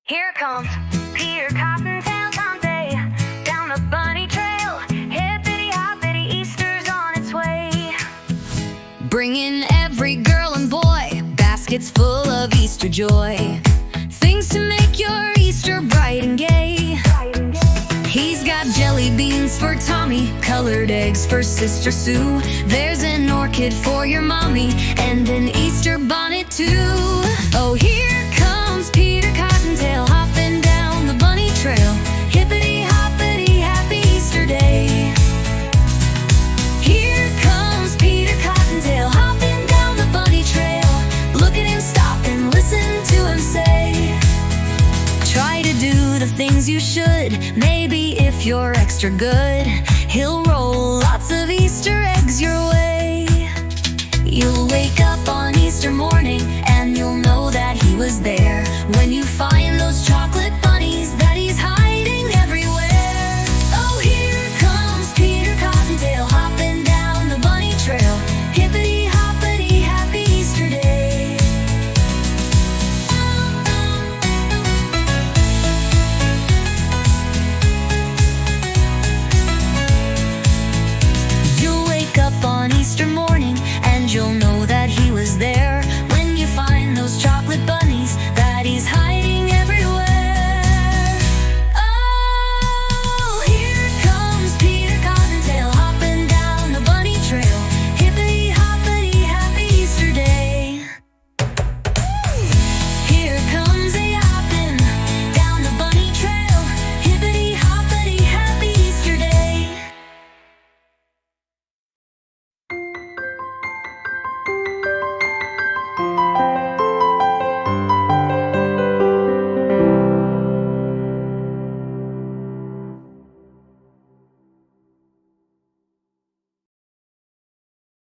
Here comes Peter Cottontail down the bunny trail. Hippity hoppity, Easter's on its way. Bringing every girl and boy baskets full of Easter joy, things to make your Easter bright and gay. He's got jelly beans for Tommy, colored eggs for Sister Sue. There's an orchid for your mommy, and an Easter bonnet too. Oh, here comes Peter Cottontail hopping down the bunny trail. Hippity hoppity, happy Easter day. Here comes Peter Cottontail hopping down the bunny trail. Look at him stop and listen to him say, try to do the things you should. Maybe if you're extra good, he'll roll lots of Easter eggs your way. You'll wake up on Easter morning and you'll know that he was there. When you find those